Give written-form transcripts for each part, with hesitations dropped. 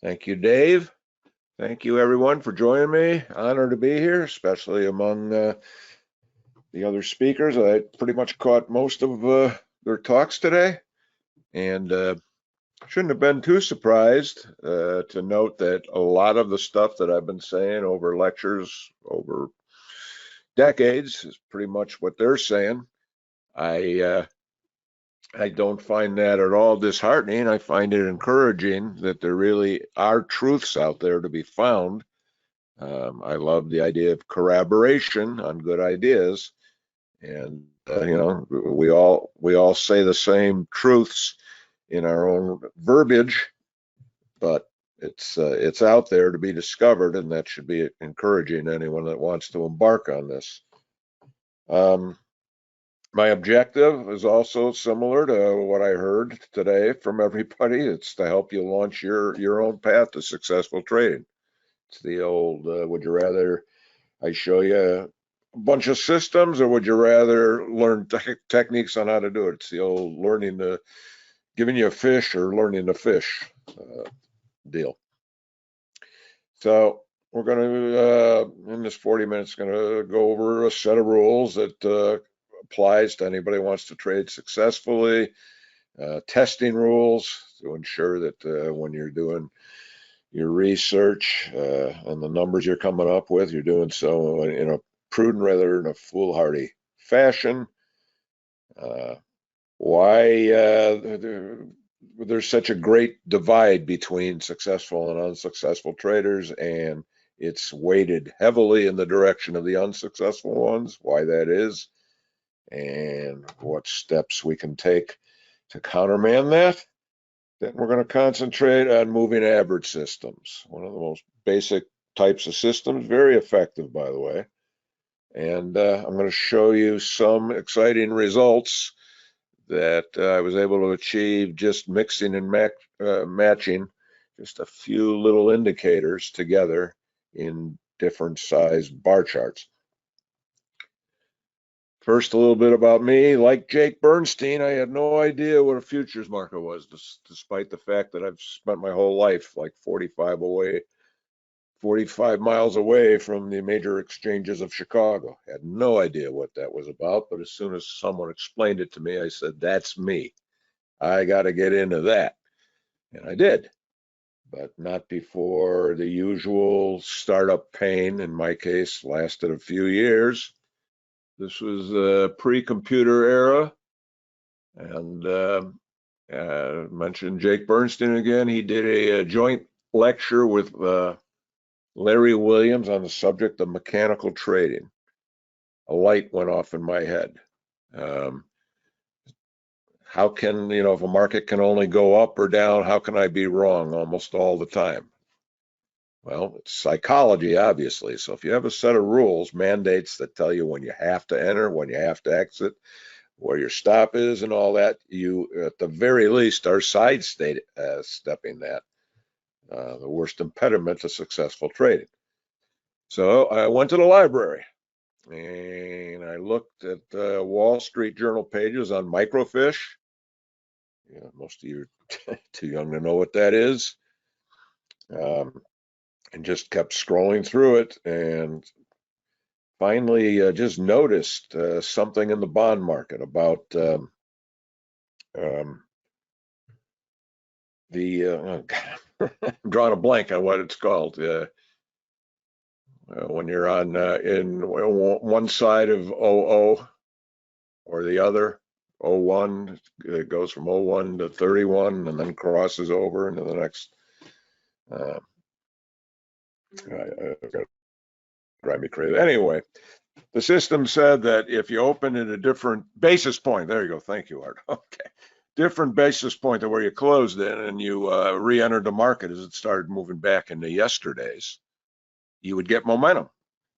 Thank you, Dave. Thank you, everyone, for joining me. Honored to be here, especially among the other speakers. I pretty much caught most of their talks today, and shouldn't have been too surprised to note that a lot of the stuff that I've been saying over lectures over decades is pretty much what they're saying. I don't find that at all disheartening. I find it encouraging that there really are truths out there to be found. I love the idea of corroboration on good ideas, and we all say the same truths in our own verbiage, but it's out there to be discovered, and that should be encouraging to anyone that wants to embark on this. My objective is also similar to what I heard today from everybody. It's to help you launch your own path to successful trading. It's the old, would you rather I show you a bunch of systems, or would you rather learn techniques on how to do it? It's the old giving you a fish or learning to fish deal. So we're going to, in this 40 minutes, going to go over a set of rules that applies to anybody who wants to trade successfully, testing rules to ensure that when you're doing your research and the numbers you're coming up with, you're doing so in a prudent rather than a foolhardy fashion. Why there's such a great divide between successful and unsuccessful traders, and it's weighted heavily in the direction of the unsuccessful ones, why that is, and what steps we can take to countermand that. Then we're going to concentrate on moving average systems, one of the most basic types of systems, very effective, by the way. And I'm going to show you some exciting results that I was able to achieve just mixing and matching just a few little indicators together in different sized bar charts. First, a little bit about me. Like Jake Bernstein, I had no idea what a futures market was, despite the fact that I've spent my whole life like 45 miles away from the major exchanges of Chicago. Had no idea what that was about, but as soon as someone explained it to me, I said, that's me. I got to get into that. And I did, but not before the usual startup pain, in my case, lasted a few years. This was a pre-computer era, and mentioned Jake Bernstein again. He did a joint lecture with Larry Williams on the subject of mechanical trading. A light went off in my head. How can, if a market can only go up or down, how can I be wrong almost all the time? Well, it's psychology, obviously. So if you have a set of rules, mandates that tell you when you have to enter, when you have to exit, where your stop is and all that, you at the very least are stepping that, the worst impediment to successful trading. So I went to the library and I looked at Wall Street Journal pages on microfiche. Most of you are too young to know what that is. And just kept scrolling through it, and finally just noticed something in the bond market about I'm drawing a blank on what it's called. When you're on in one side of 00 or the other, 01, it goes from 01 to 31 and then crosses over into the next. Drive me crazy. Anyway, the system said that if you open at a different basis point, there you go. Thank you, Art. Okay. Different basis point than where you closed in, and you re-entered the market as it started moving back into yesterdays, you would get momentum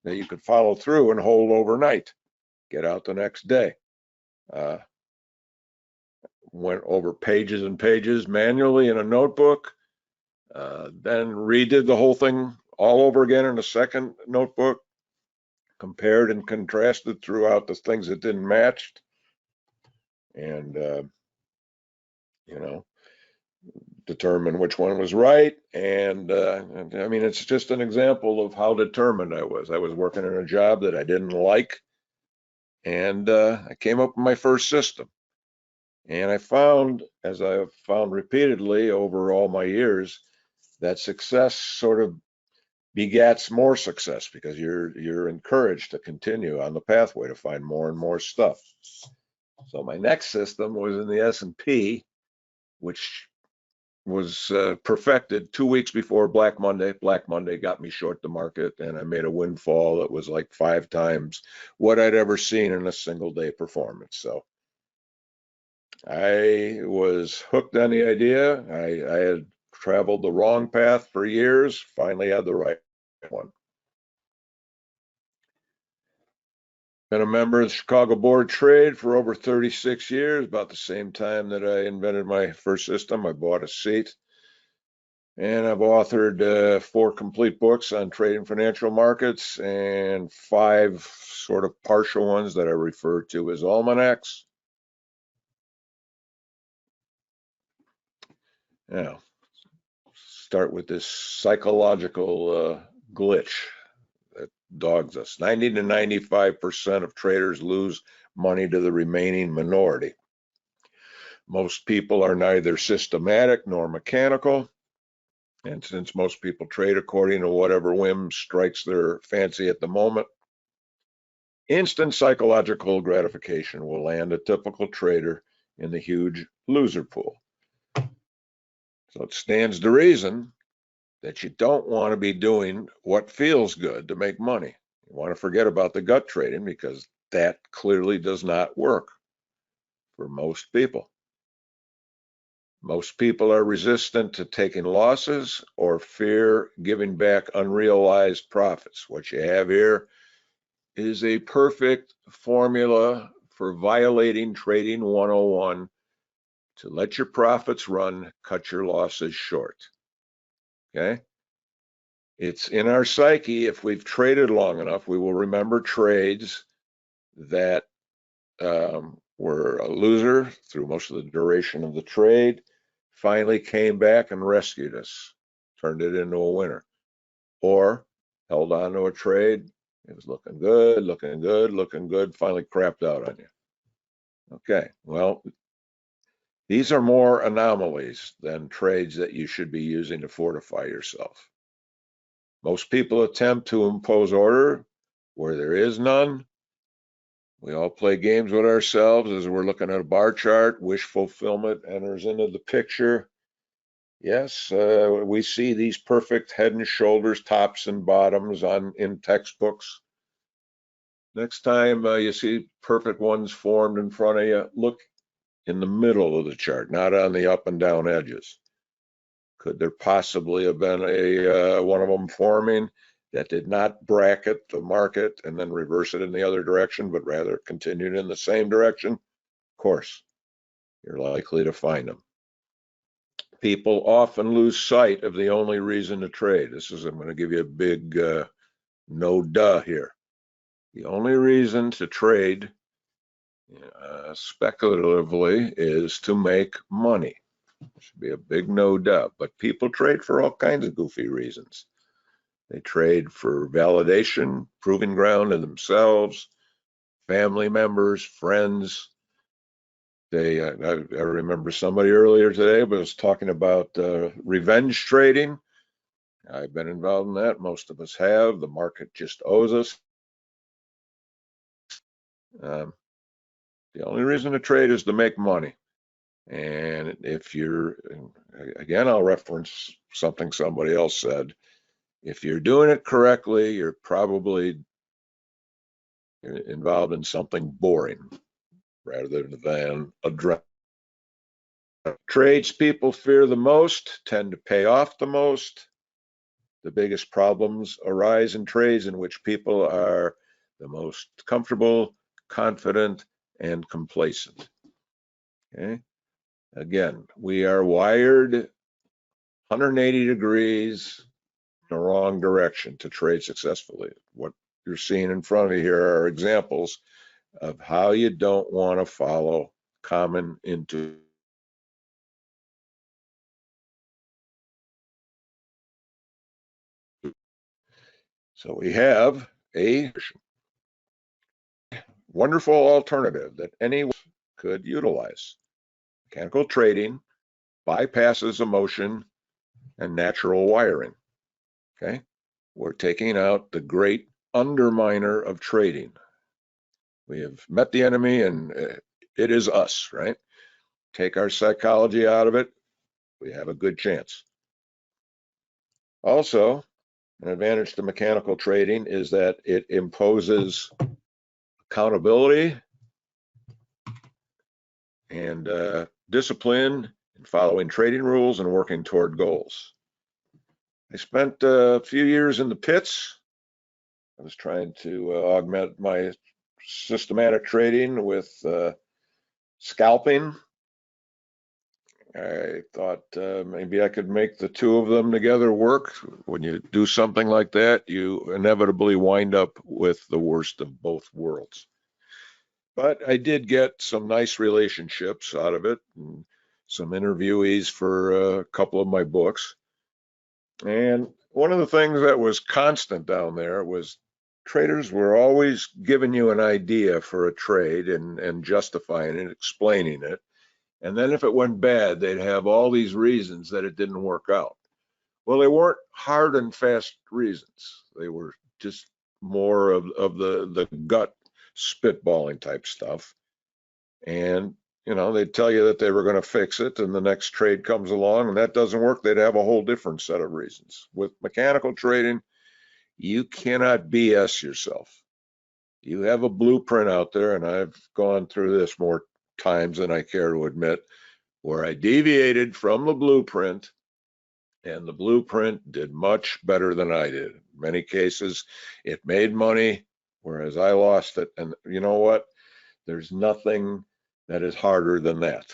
that you could follow through and hold overnight, get out the next day. Went over pages and pages manually in a notebook, then redid the whole thing all over again in a second notebook, compared and contrasted throughout the things that didn't match. And, determine which one was right. And I mean, it's just an example of how determined I was. I was working in a job that I didn't like, and I came up with my first system. And I found, as I've found repeatedly over all my years, that success sort of begats more success because you're encouraged to continue on the pathway to find more and more stuff. So my next system was in the S&P, which was perfected 2 weeks before Black Monday. Black Monday got me short the market, and I made a windfall that was like 5 times what I'd ever seen in a single day performance. So I was hooked on the idea. I had traveled the wrong path for years, finally had the right one. Been a member of the Chicago Board of Trade for over 36 years, about the same time that I invented my first system. I bought a seat. And I've authored 4 complete books on trading financial markets and 5 sort of partial ones that I refer to as almanacs. Now, start with this psychological glitch that dogs us. 90 to 95% of traders lose money to the remaining minority. Most people are neither systematic nor mechanical. And since most people trade according to whatever whim strikes their fancy at the moment, instant psychological gratification will land a typical trader in the huge loser pool. So it stands to reason that you don't want to be doing what feels good to make money. You want to forget about the gut trading because that clearly does not work for most people. Most people are resistant to taking losses or fear giving back unrealized profits. What you have here is a perfect formula for violating Trading 101 to let your profits run, cut your losses short. Okay? It's in our psyche. If we've traded long enough, we will remember trades that were a loser through most of the duration of the trade, finally came back and rescued us, turned it into a winner, or held on to a trade. It was looking good, looking good, looking good, finally crapped out on you. Okay, well, these are more anomalies than trades that you should be using to fortify yourself. Most people attempt to impose order where there is none. We all play games with ourselves as we're looking at a bar chart. Wish fulfillment enters into the picture. Yes, we see these perfect head and shoulders, tops and bottoms in textbooks. Next time you see perfect ones formed in front of you, look in the middle of the chart, not on the up and down edges. Could there possibly have been one of them forming that did not bracket the market and then reverse it in the other direction, but rather continued in the same direction? Of course, you're likely to find them. People often lose sight of the only reason to trade. I'm going to give you a big no duh here. The only reason to trade speculatively is to make money. Should be a big no duh. But people trade for all kinds of goofy reasons. They trade for validation, proving ground in themselves, family members, friends. I remember somebody earlier today was talking about revenge trading. I've been involved in that. Most of us have. The market just owes us. The only reason to trade is to make money. And if you're, again, I'll reference something somebody else said. If you're doing it correctly, you're probably involved in something boring rather than adrenaline. Trades people fear the most tend to pay off the most. The biggest problems arise in trades in which people are the most comfortable, confident, and complacent. Okay. Again, we are wired 180 degrees in the wrong direction to trade successfully. What you're seeing in front of you here are examples of how you don't want to follow common intuition. So we have a wonderful alternative that anyone could utilize. Mechanical trading bypasses emotion and natural wiring. Okay, we're taking out the great underminer of trading. We have met the enemy, and it is us, right? Take our psychology out of it, we have a good chance. Also, an advantage to mechanical trading is that it imposes accountability and discipline in following trading rules and working toward goals. I spent a few years in the pits. I was trying to augment my systematic trading with scalping. I thought maybe I could make the two of them together work. When you do something like that, you inevitably wind up with the worst of both worlds. But I did get some nice relationships out of it, and some interviewees for a couple of my books. And one of the things that was constant down there was traders were always giving you an idea for a trade and justifying it, explaining it. And then if it went bad, they'd have all these reasons that it didn't work out. Well, they weren't hard and fast reasons. They were just more of the gut spitballing type stuff. And, you know, they'd tell you that they were going to fix it, and the next trade comes along and that doesn't work. They'd have a whole different set of reasons. With mechanical trading, you cannot BS yourself. You have a blueprint out there, and I've gone through this more times than I care to admit, where I deviated from the blueprint, and the blueprint did much better than I did. In many cases, it made money, whereas I lost it. And you know what? There's nothing that is harder than that.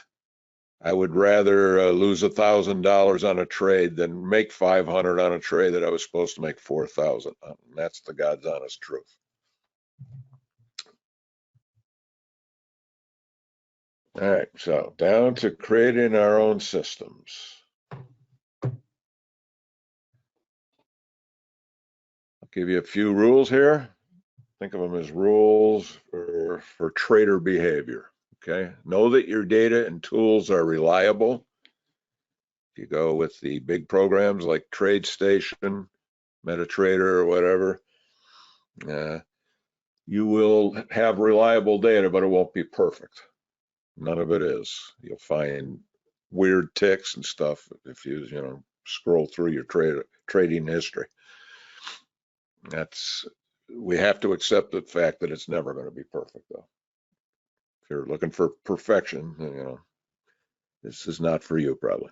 I would rather lose $1,000 on a trade than make 500 on a trade that I was supposed to make 4,000 on. That's the God's honest truth. All right, so down to creating our own systems. I'll give you a few rules here. Think of them as rules for trader behavior. Okay, know that your data and tools are reliable. If you go with the big programs like TradeStation, MetaTrader, or whatever, you will have reliable data, but it won't be perfect. None of it is. You'll find weird ticks and stuff if you scroll through your trading history. We have to accept the fact that it's never going to be perfect, though. If you're looking for perfection, this is not for you, probably.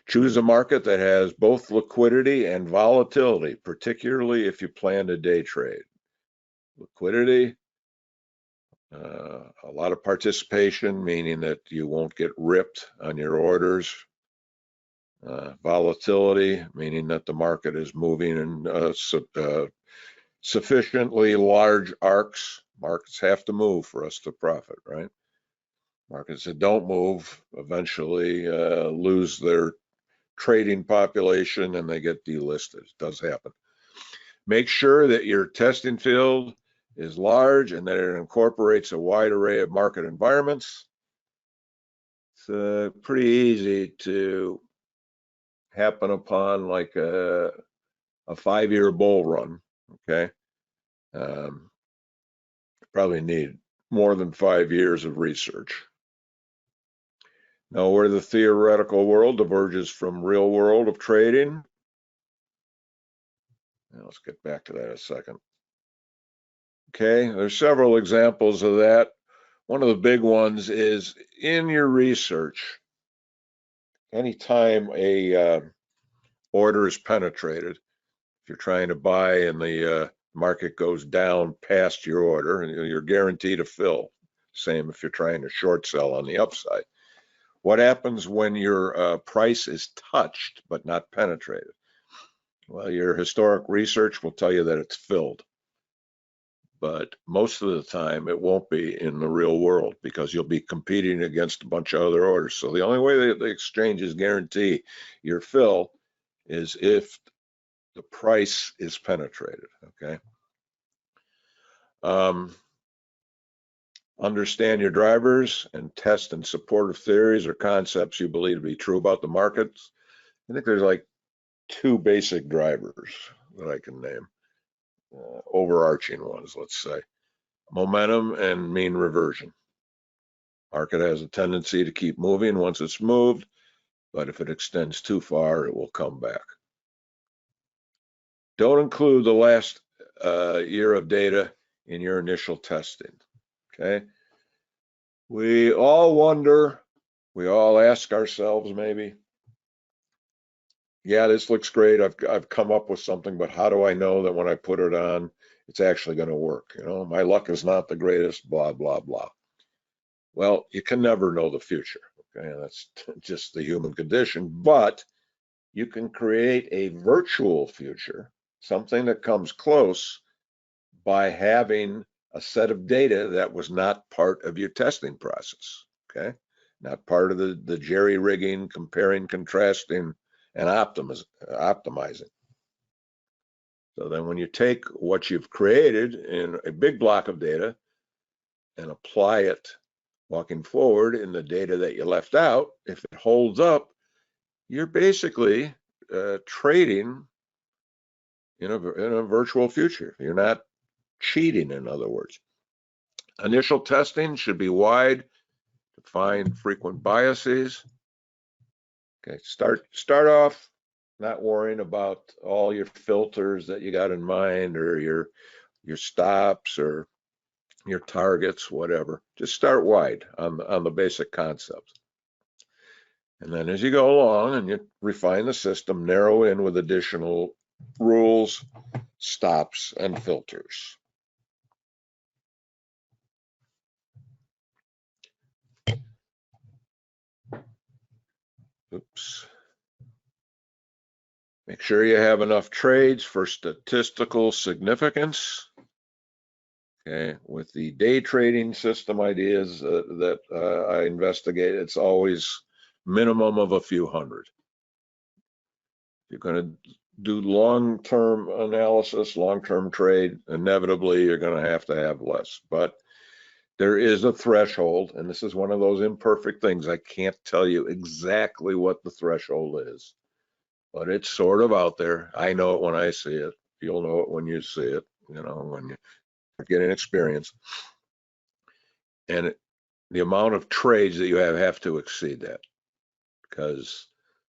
Choose a market that has both liquidity and volatility, particularly if you plan to day trade. Liquidity, a lot of participation, meaning that you won't get ripped on your orders. Volatility, meaning that the market is moving in sufficiently large arcs. Markets have to move for us to profit, right? Markets that don't move eventually lose their trading population and they get delisted. It does happen. Make sure that your testing field is large and that it incorporates a wide array of market environments. It's pretty easy to happen upon like a 5-year bull run, okay? Probably need more than 5 years of research. Now, where the theoretical world diverges from real world of trading. Now, let's get back to that in a second. Okay, there's several examples of that. One of the big ones is in your research, anytime a order is penetrated, if you're trying to buy and the market goes down past your order, and you're guaranteed a fill. Same if you're trying to short sell on the upside. What happens when your price is touched but not penetrated? Well, your historic research will tell you that it's filled. But most of the time it won't be in the real world because you'll be competing against a bunch of other orders. So the only way that the exchanges guarantee your fill is if the price is penetrated, okay? Understand your drivers and test and supportive theories or concepts you believe to be true about the markets. I think there's like 2 basic drivers that I can name, overarching ones, let's say. Momentum and mean reversion. Market has a tendency to keep moving once it's moved, but if it extends too far, it will come back. Don't include the last year of data in your initial testing, okay? We all wonder, we all ask ourselves maybe, yeah, this looks great. I've come up with something, but how do I know that when I put it on, it's actually going to work? You know, my luck is not the greatest, blah, blah, blah. Well, you can never know the future, okay? That's just the human condition, but you can create a virtual future, something that comes close, by having a set of data that was not part of your testing process, okay? Not part of the jerry-rigging, comparing, contrasting, and optimizing. So then when you take what you've created in a big block of data and apply it walking forward in the data that you left out, if it holds up, you're basically trading in a virtual future. You're not cheating, in other words. Initial testing should be wide to find frequent biases. Okay, start off not worrying about all your filters that you got in mind, or your stops or your targets, whatever. Just start wide on the basic concepts. And then as you go along and you refine the system, narrow in with additional rules, stops, and filters. Oops. Make sure you have enough trades for statistical significance. Okay, with the day trading system ideas that I investigate, it's always minimum of a few hundred. If you're going to do long-term analysis, long-term trade, inevitably you're going to have less. But there is a threshold, and this is one of those imperfect things. I can't tell you exactly what the threshold is, but it's sort of out there. I know it when I see it. You'll know it when you see it, you know, when you get an experience. And the amount of trades that you have to exceed that, because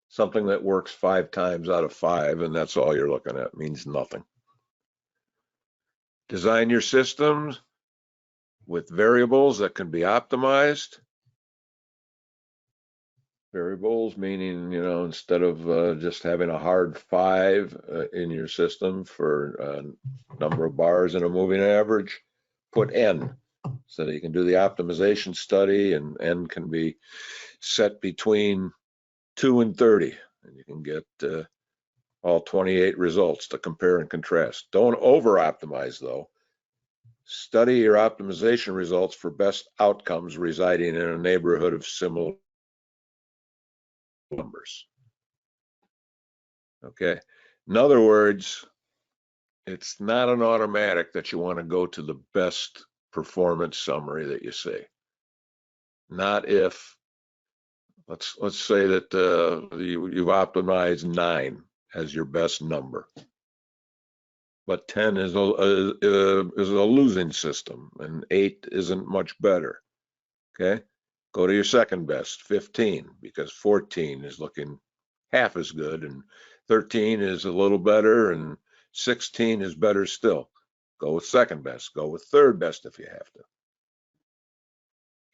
something that works 5 times out of 5 and that's all you're looking at means nothing. Design your systems with variables that can be optimized. Variables meaning, you know, instead of just having a hard 5 in your system for number of bars in a moving average, put N so that you can do the optimization study, and N can be set between 2 and 30, and you can get all 28 results to compare and contrast. Don't over optimize though. Study your optimization results for best outcomes residing in a neighborhood of similar numbers. Okay, in other words, it's not an automatic that you want to go to the best performance summary that you see. Not if, let's say that you've optimized 9 as your best number, but 10 is a losing system, and 8 isn't much better. Okay, go to your second best, 15, because 14 is looking half as good, and 13 is a little better, and 16 is better still. Go with second best. Go with third best if you have to.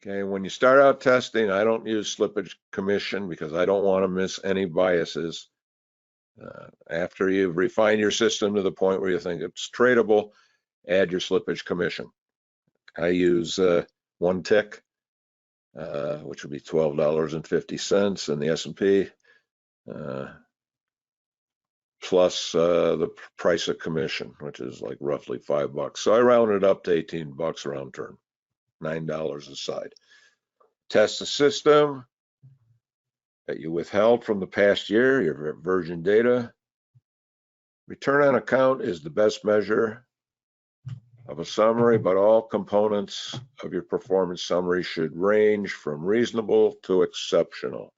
Okay, when you start out testing, I don't use slippage commission because I don't want to miss any biases. After you've refined your system to the point where you think it's tradable, add your slippage commission. I use 1 tick, which would be $12.50 in the S&P, plus the price of commission, which is like roughly $5. So I rounded up to $18 round term, $9 a side. Test the system that you withheld from the past year, your version data. Return on account is the best measure of a summary, but all components of your performance summary should range from reasonable to exceptional.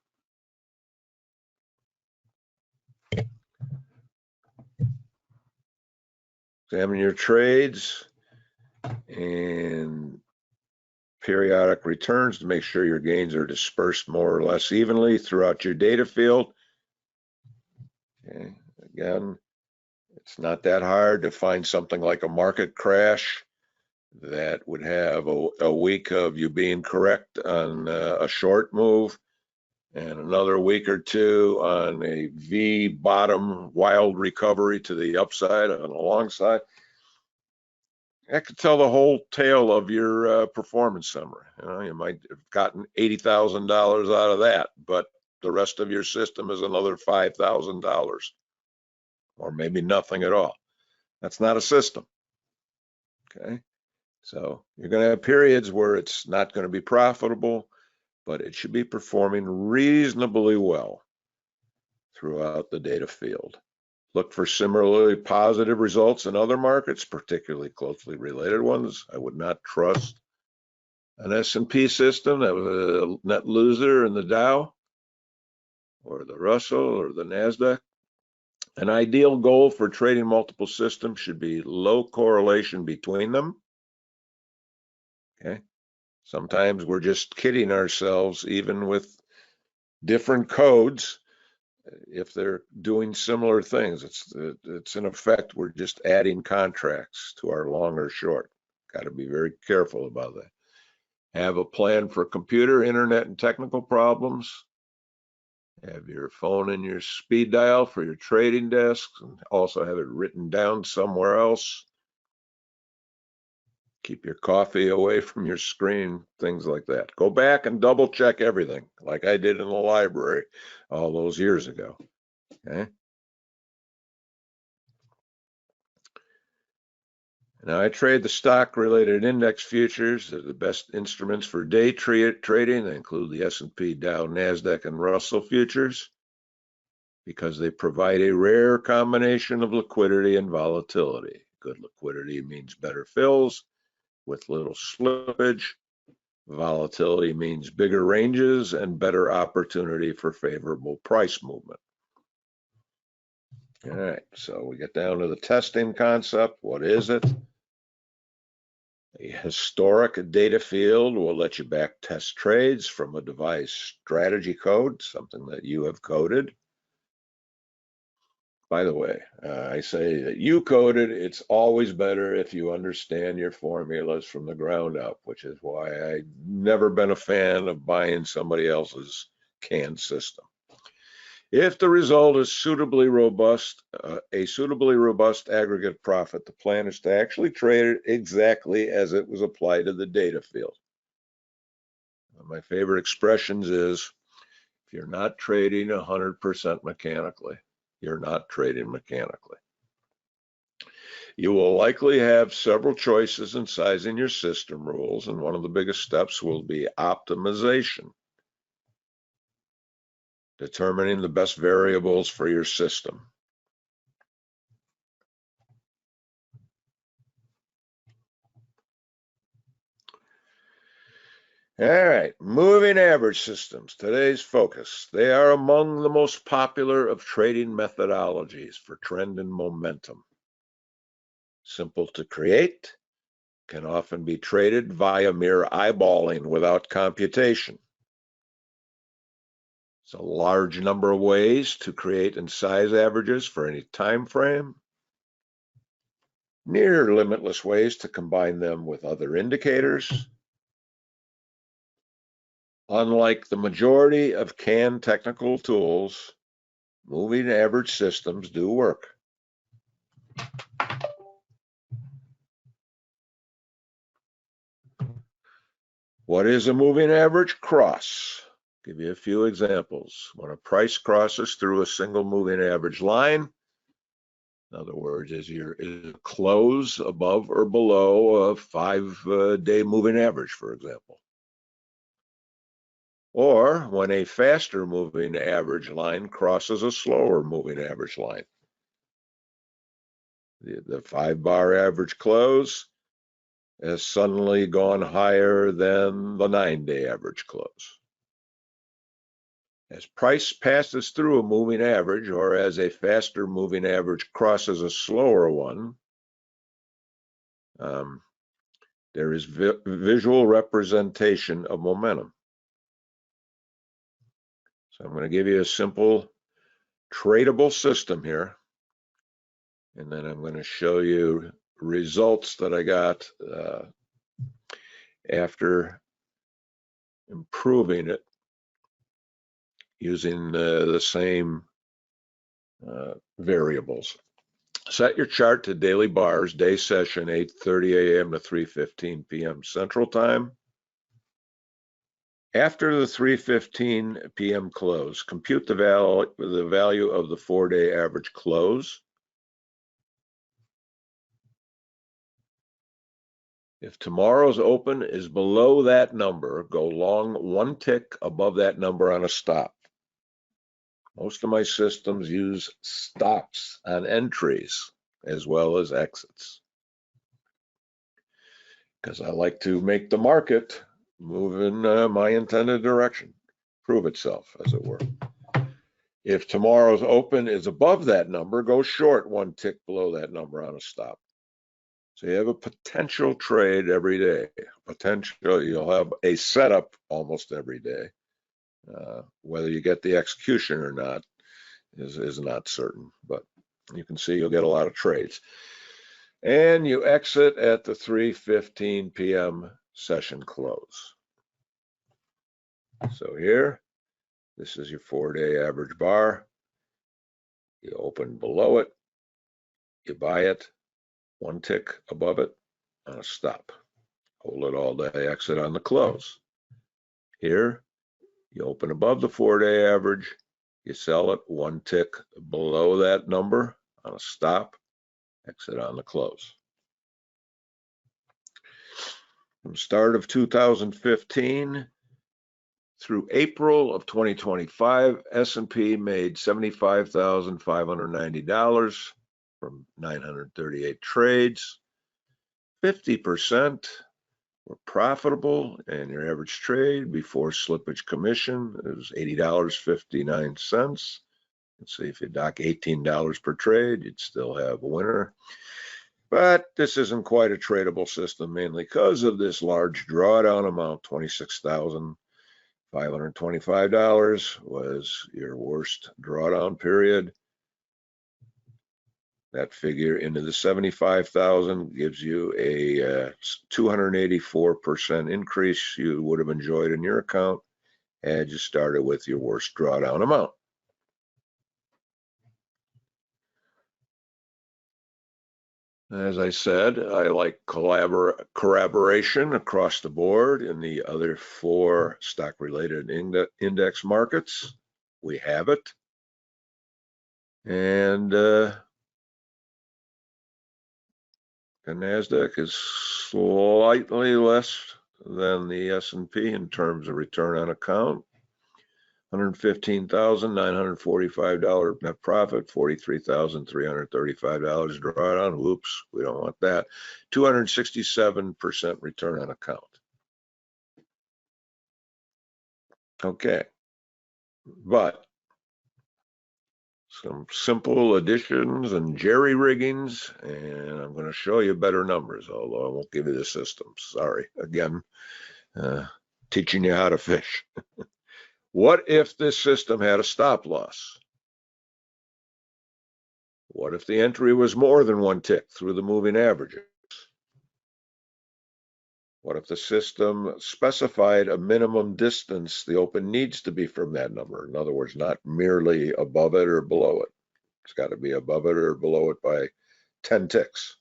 Examine your trades and periodic returns to make sure your gains are dispersed more or less evenly throughout your data field. Okay. Again, it's not that hard to find something like a market crash that would have a week of you being correct on a short move and another week or two on a V bottom wild recovery to the upside on the long side. That could tell the whole tale of your performance summary. You know, you might have gotten $80,000 out of that, but the rest of your system is another $5,000, or maybe nothing at all. That's not a system. Okay, so you're going to have periods where it's not going to be profitable, but it should be performing reasonably well throughout the data field. Look for similarly positive results in other markets, particularly closely related ones. I would not trust an S&P system that was a net loser in the Dow or the Russell or the NASDAQ. An ideal goal for trading multiple systems should be low correlation between them. Okay. Sometimes we're just kidding ourselves, even with different codes. If they're doing similar things, it's in effect, we're just adding contracts to our long or short. Got to be very careful about that. Have a plan for computer, internet, and technical problems. Have your phone in your speed dial for your trading desk, and also have it written down somewhere else. Keep your coffee away from your screen, things like that. Go back and double check everything, like I did in the library all those years ago. Okay. Now I trade the stock-related index futures. They're the best instruments for day trading. They include the S&P, Dow, NASDAQ, and Russell futures because they provide a rare combination of liquidity and volatility. Good liquidity means better fills with little slippage. Volatility means bigger ranges and better opportunity for favorable price movement. All right, so we get down to the testing concept. What is it? A historic data field will let you back test trades from a device strategy code, something that you have coded. By the way, I say that you coded. It's always better if you understand your formulas from the ground up, which is why I've never been a fan of buying somebody else's canned system. If the result is suitably robust, a suitably robust aggregate profit, the plan is to actually trade it exactly as it was applied to the data field. My favorite expressions is, if you're not trading 100% mechanically, you're not trading mechanically. You will likely have several choices in sizing your system rules, and one of the biggest steps will be optimization, determining the best variables for your system. All right, moving average systems, today's focus. They are among the most popular of trading methodologies for trend and momentum. Simple to create, can often be traded via mere eyeballing without computation. It's a large number of ways to create and size averages for any time frame. Near limitless ways to combine them with other indicators. Unlike the majority of canned technical tools, moving average systems do work. What is a moving average? Cross. Give you a few examples. When a price crosses through a single moving average line, in other words, is your close above or below a 5-day moving average, for example. Or when a faster moving average line crosses a slower moving average line. The 5-bar average close has suddenly gone higher than the 9-day average close. As price passes through a moving average, or as a faster moving average crosses a slower one, there is visual representation of momentum. So I'm going to give you a simple tradable system here, and then I'm going to show you results that I got after improving it using the same variables. Set your chart to daily bars, day session 8:30 a.m. to 3:15 p.m. Central Time. After the 3:15 p.m. close, compute the value of the 4-day average close. If tomorrow's open is below that number, go long 1 tick above that number on a stop. Most of my systems use stops on entries as well as exits, because I like to make the market move in my intended direction, prove itself, as it were. If tomorrow's open is above that number, go short 1 tick below that number on a stop. So you have a potential trade every day. You'll have a setup almost every day. Whether you get the execution or not is not certain, but you can see you'll get a lot of trades. And you exit at the 3:15 p.m. session close. So here, this is your 4-day average bar. You open below it, you buy it, 1 tick above it on a stop. Hold it all day, exit on the close. Here, you open above the 4-day average, you sell it 1 tick below that number on a stop, exit on the close. From start of 2015 through April of 2025, S&P made $75,590 from 938 trades. 50% were profitable, and your average trade before slippage commission is $80.59. Let's see, if you dock $18 per trade, you'd still have a winner. But this isn't quite a tradable system, mainly because of this large drawdown amount. $26,525 was your worst drawdown period. That figure into the 75,000 gives you a 284% increase you would have enjoyed in your account had you started with your worst drawdown amount. As I said, I like collaboration across the board in the other 4 stock-related index markets. We have it. And the NASDAQ is slightly less than the S&P in terms of return on account. $115,945 net profit, $43,335 drawdown. Whoops, we don't want that. 267% return on account. Okay, but some simple additions and jerry-riggings, and I'm going to show you better numbers, although I won't give you the system. Sorry, again, teaching you how to fish. What if this system had a stop loss? What if the entry was more than 1 tick through the moving averages? What if the system specified a minimum distance the open needs to be from that number? In other words, not merely above it or below it. It's got to be above it or below it by 10 ticks.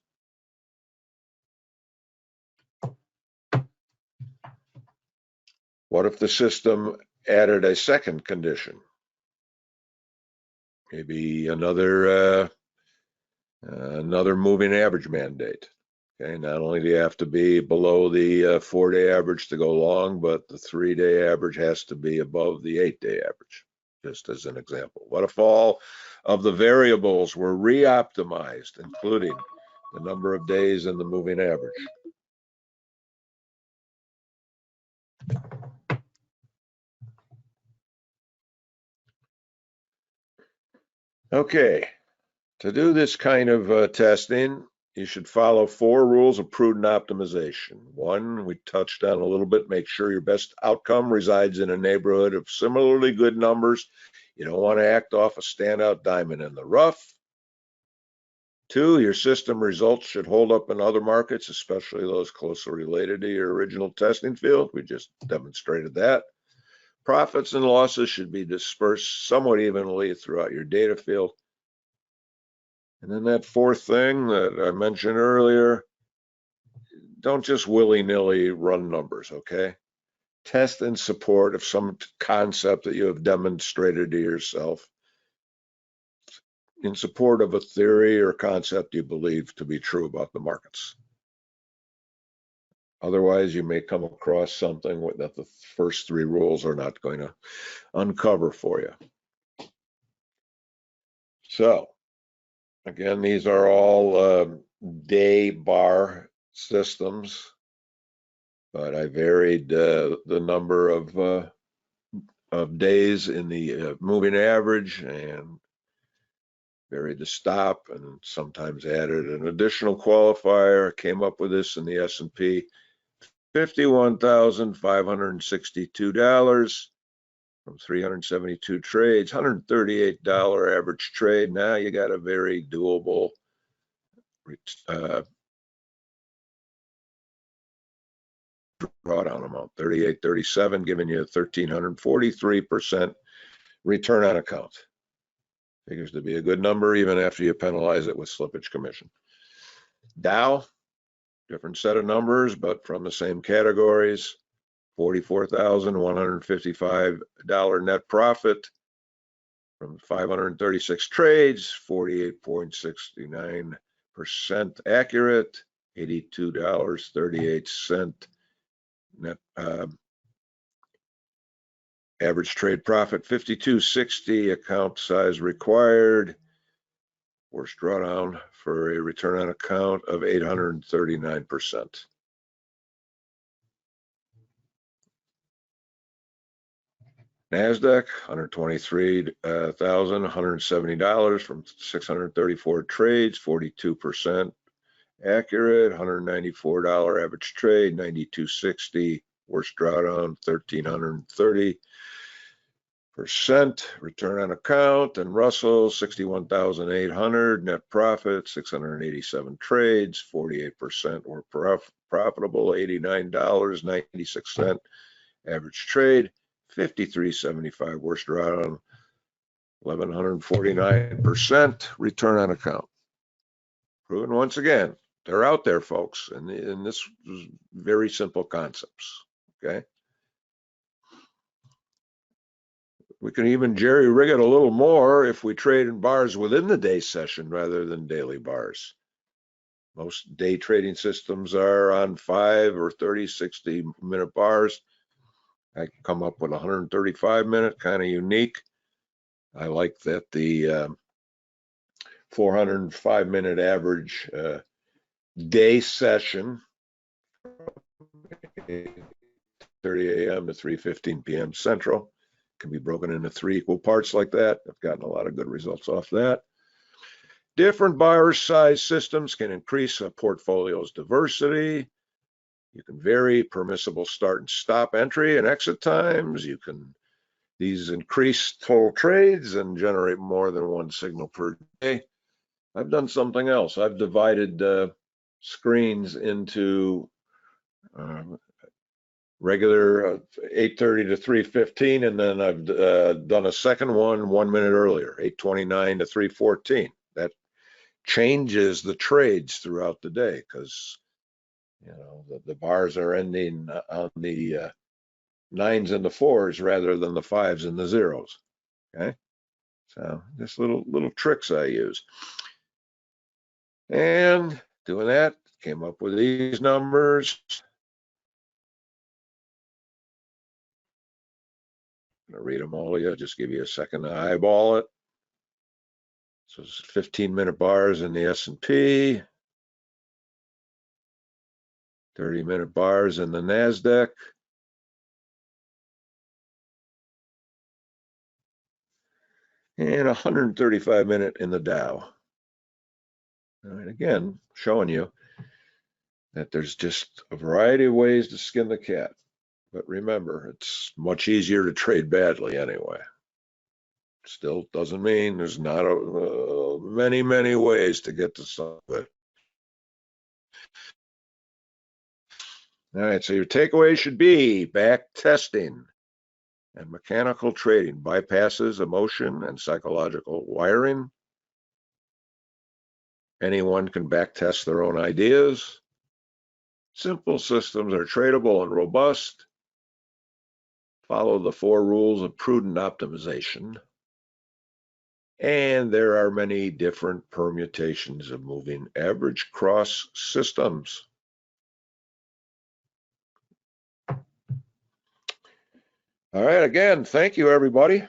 What if the system added a second condition? Maybe another moving average mandate. Okay, not only do you have to be below the 4-day average to go long, but the 3-day average has to be above the 8-day average. just as an example. What if all of the variables were re-optimized, including the number of days and the moving average? Okay, to do this kind of testing, you should follow 4 rules of prudent optimization. 1, we touched on a little bit, make sure your best outcome resides in a neighborhood of similarly good numbers. You don't want to act off a standout diamond in the rough. 2, your system results should hold up in other markets, especially those closely related to your original testing field. We just demonstrated that. Profits and losses should be dispersed somewhat evenly throughout your data field. And then that 4th thing that I mentioned earlier, don't just willy-nilly run numbers, okay? Test in support of some concept that you have demonstrated to yourself, in support of a theory or concept you believe to be true about the markets. Otherwise, you may come across something that the first 3 rules are not going to uncover for you. So, again, these are all day bar systems, but I varied the number of days in the moving average and varied the stop, and sometimes added an additional qualifier. Came up with this in the S&P, $51,562 from 372 trades, $138 average trade. Now you got a very doable drawdown amount, 38.37, giving you a 1,343% return on account. Figures to be a good number even after you penalize it with slippage commission. Dow, different set of numbers, but from the same categories. $44,155 net profit from 536 trades, 48.69% accurate, $82.38 net average trade profit, 52.60 account size required. Worst drawdown for a return on account of 839%. NASDAQ, $123,170 from 634 trades, 42% accurate, $194 average trade, 92.60 worst drawdown, 1,330% return on account. And Russell, 61,800 net profit, 687 trades, 48% were profitable, $89.96 average trade, 53.75 worst drawdown, 1,149% return on account. Proven once again, they're out there, folks, and this was very simple concepts. Okay, we can even jerry rig it a little more if we trade in bars within the day session rather than daily bars. Most day trading systems are on 5 or 30, 60-minute bars. I can come up with 135-minute, kind of unique. I like that the 405-minute average day session, 8:30 a.m. to 3:15 p.m. Central, can be broken into 3 equal parts like that. I've gotten a lot of good results off that. Different bar size systems can increase a portfolio's diversity. You can vary permissible start and stop entry and exit times. These increase total trades and generate more than 1 signal per day. I've done something else. I've divided screens into regular 8:30 to 3:15, and then I've done a second one 1 minute earlier, 8:29 to 3:14. That changes the trades throughout the day because the bars are ending on the 9s and the 4s rather than the 5s and the 0s. Okay, so just little tricks I use. And doing that, came up with these numbers. going to read them all to you. Just give you a second to eyeball it. So it's 15-minute bars in the S&P, 30-minute bars in the NASDAQ, and 135-minute in the Dow. All right, again, showing you that there's just a variety of ways to skin the cat. But remember, it's much easier to trade badly anyway. Still doesn't mean there's not many ways to get to some of it. All right, so your takeaway should be back testing and mechanical trading bypasses emotion and psychological wiring. Anyone can back test their own ideas. Simple systems are tradable and robust. Follow the 4 rules of prudent optimization. And there are many different permutations of moving average cross systems. All right, again, thank you, everybody.